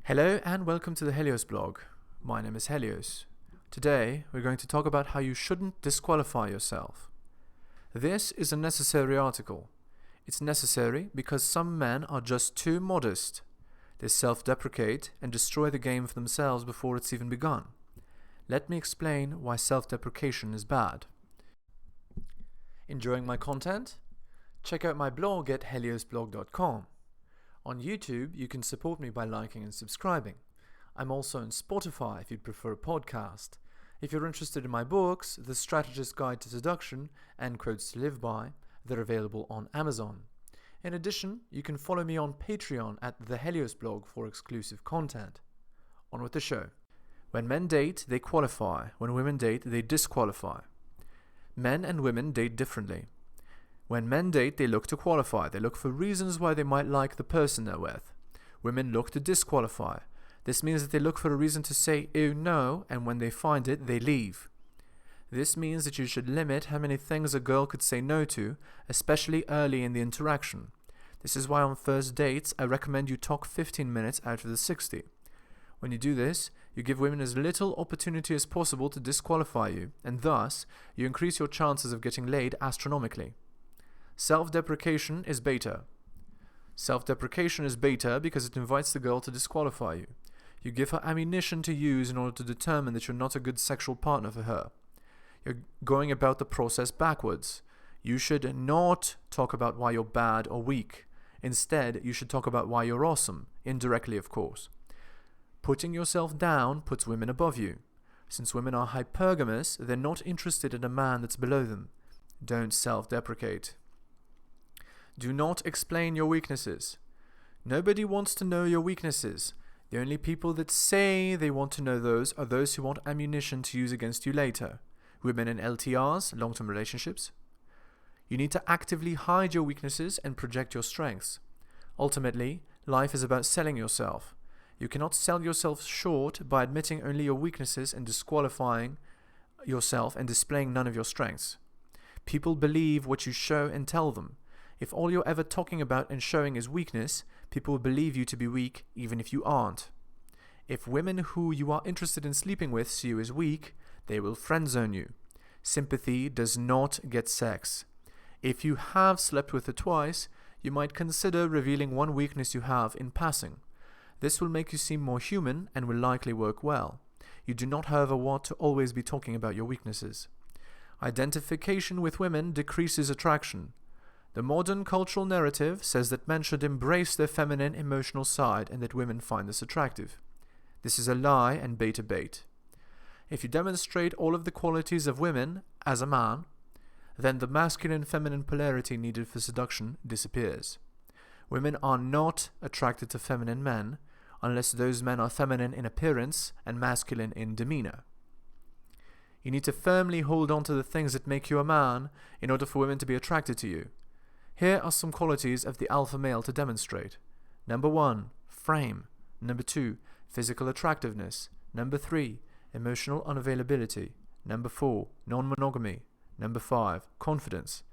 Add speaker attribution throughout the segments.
Speaker 1: Hello and welcome to the heliosblog. My name is Helios. Today we're going to talk about how you shouldn't disqualify yourself. This is a necessary article. It's necessary because some men are just too modest. They self-deprecate and destroy the game for themselves before it's even begun. Let me explain why self-deprecation is bad. Enjoying my content? Check out my blog at heliosblog.com. On YouTube, you can support me by liking and subscribing. I'm also on Spotify if you'd prefer a podcast. If you're interested in my books, The Strategist Guide to Seduction and Quotes to Live By, they're available on Amazon. In addition, you can follow me on Patreon at theheliosblog for exclusive content. On with the show. When men date, they qualify. When women date, they disqualify. Men and women date differently. When men date, they look to qualify. They look for reasons why they might like the person they're with. Women look to disqualify. This means that they look for a reason to say, ew, no, and when they find it, they leave. This means that you should limit how many things a girl could say no to, especially early in the interaction. This is why on first dates, I recommend you talk 15 minutes out of the 60. When you do this, you give women as little opportunity as possible to disqualify you, and thus, you increase your chances of getting laid astronomically. Self-deprecation is beta. Self-deprecation is beta because it invites the girl to disqualify you. You give her ammunition to use in order to determine that you're not a good sexual partner for her. You're going about the process backwards. You should not talk about why you're bad or weak. Instead, you should talk about why you're awesome, indirectly of course. Putting yourself down puts women above you. Since women are hypergamous, they're not interested in a man that's below them. Don't self-deprecate. Do not explain your weaknesses. Nobody wants to know your weaknesses. The only people that say they want to know those are those who want ammunition to use against you later. Women in LTRs, long-term relationships. You need to actively hide your weaknesses and project your strengths. Ultimately, life is about selling yourself. You cannot sell yourself short by admitting only your weaknesses and disqualifying yourself and displaying none of your strengths. People believe what you show and tell them. If all you're ever talking about and showing is weakness, people will believe you to be weak even if you aren't. If women who you are interested in sleeping with see you as weak, they will friend-zone you. Sympathy does not get sex. If you have slept with her twice, you might consider revealing one weakness you have in passing. This will make you seem more human and will likely work well. You do not, however, want to always be talking about your weaknesses. Identification with women decreases attraction. The modern cultural narrative says that men should embrace their feminine emotional side and that women find this attractive. This is a lie and beta bait. If you demonstrate all of the qualities of women as a man, then the masculine-feminine polarity needed for seduction disappears. Women are not attracted to feminine men unless those men are feminine in appearance and masculine in demeanor. You need to firmly hold on to the things that make you a man in order for women to be attracted to you. Here are some qualities of the alpha male to demonstrate. Number 1, frame. Number 2, physical attractiveness. Number 3, emotional unavailability. Number 4, non-monogamy. Number 5, confidence.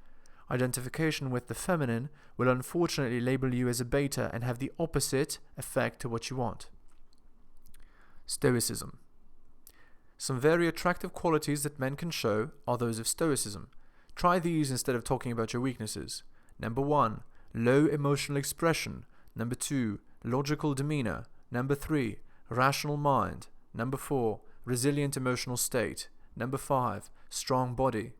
Speaker 1: Identification with the feminine will unfortunately label you as a beta and have the opposite effect to what you want. Stoicism. Some very attractive qualities that men can show are those of stoicism. Try these instead of talking about your weaknesses. Number 1, low emotional expression. Number 2, logical demeanor. Number 3, rational mind. Number 4, resilient emotional state. Number 5, strong body.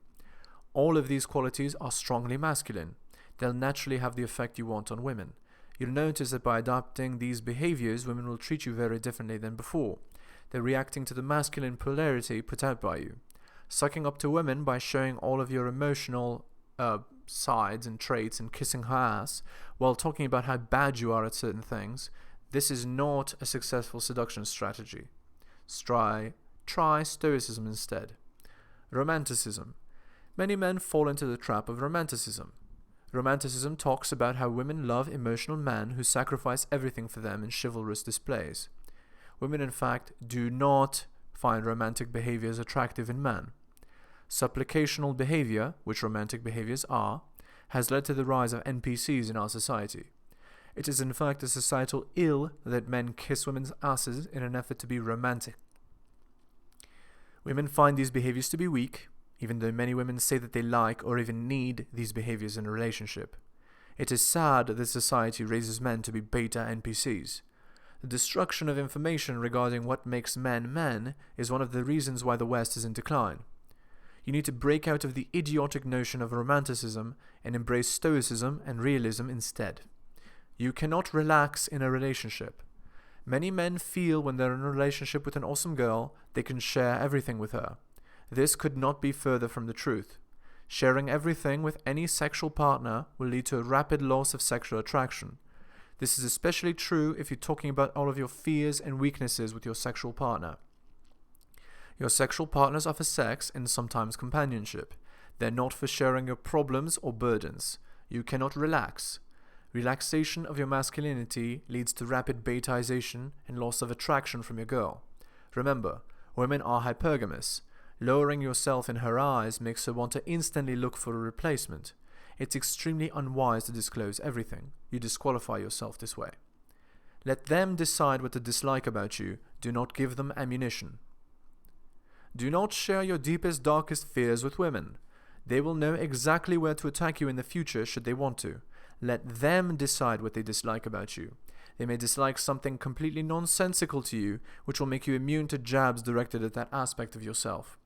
Speaker 1: All of these qualities are strongly masculine. They'll naturally have the effect you want on women. You'll notice that by adopting these behaviors, women will treat you very differently than before. They're reacting to the masculine polarity put out by you. Sucking up to women by showing all of your emotional sides and traits and kissing her ass while talking about how bad you are at certain things, this is not a successful seduction strategy. Try stoicism instead. Romanticism. Many men fall into the trap of romanticism. Romanticism talks about how women love emotional men who sacrifice everything for them in chivalrous displays. Women, in fact, do not find romantic behaviors attractive in men. Supplicational behavior, which romantic behaviors are, has led to the rise of NPCs in our society. It is in fact a societal ill that men kiss women's asses in an effort to be romantic. Women find these behaviors to be weak, even though many women say that they like or even need these behaviors in a relationship. It is sad that society raises men to be beta NPCs. The destruction of information regarding what makes men men is one of the reasons why the West is in decline. You need to break out of the idiotic notion of romanticism and embrace stoicism and realism instead. You cannot relax in a relationship. Many men feel when they're in a relationship with an awesome girl, they can share everything with her. This could not be further from the truth. Sharing everything with any sexual partner will lead to a rapid loss of sexual attraction. This is especially true if you're talking about all of your fears and weaknesses with your sexual partner. Your sexual partners are for sex and sometimes companionship. They're not for sharing your problems or burdens. You cannot relax. Relaxation of your masculinity leads to rapid betaization and loss of attraction from your girl. Remember, women are hypergamous. Lowering yourself in her eyes makes her want to instantly look for a replacement. It's extremely unwise to disclose everything. You disqualify yourself this way. Let them decide what to dislike about you. Do not give them ammunition. Do not share your deepest, darkest fears with women. They will know exactly where to attack you in the future should they want to. Let them decide what they dislike about you. They may dislike something completely nonsensical to you, which will make you immune to jabs directed at that aspect of yourself.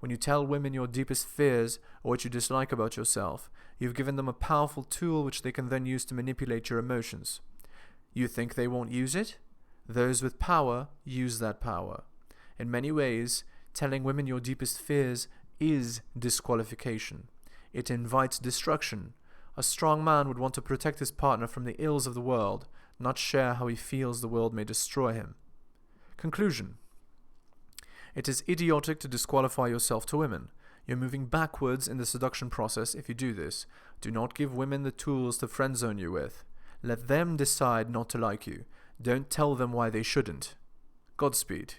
Speaker 1: When you tell women your deepest fears or what you dislike about yourself, you've given them a powerful tool which they can then use to manipulate your emotions. You think they won't use it? Those with power use that power. In many ways, telling women your deepest fears is disqualification. It invites destruction. A strong man would want to protect his partner from the ills of the world, not share how he feels the world may destroy him. Conclusion. It is idiotic to disqualify yourself to women. You're moving backwards in the seduction process if you do this. Do not give women the tools to friendzone you with. Let them decide not to like you. Don't tell them why they shouldn't. Godspeed.